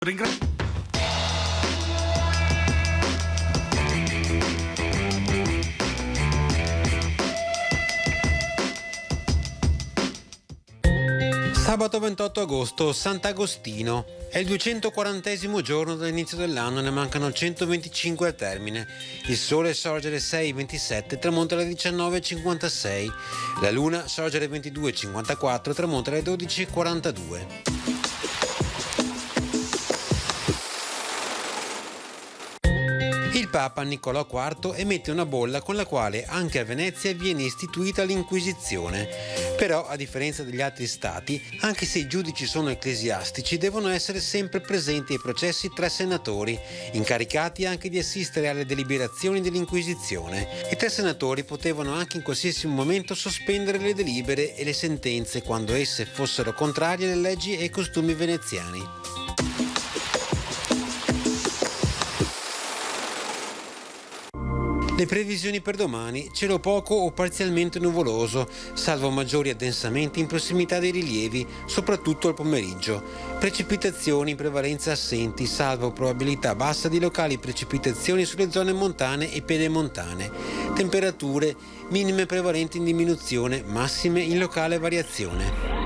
Ringrazio. Sabato 28 agosto, Sant'Agostino. È il 240° giorno dall'inizio dell'anno, ne mancano 125 al termine. Il sole sorge alle 6:27, tramonta alle 19:56. La luna sorge alle 22:54, tramonta alle 12:42. Il Papa Niccolò IV emette una bolla con la quale anche a Venezia viene istituita l'Inquisizione. Però, a differenza degli altri stati, anche se i giudici sono ecclesiastici, devono essere sempre presenti ai processi 3 senatori, incaricati anche di assistere alle deliberazioni dell'Inquisizione. I 3 senatori potevano anche in qualsiasi momento sospendere le delibere e le sentenze quando esse fossero contrarie alle leggi e ai costumi veneziani. Le previsioni per domani: cielo poco o parzialmente nuvoloso, salvo maggiori addensamenti in prossimità dei rilievi, soprattutto al pomeriggio. Precipitazioni in prevalenza assenti, salvo probabilità bassa di locali precipitazioni sulle zone montane e pedemontane. Temperature minime prevalenti in diminuzione, massime in locale variazione.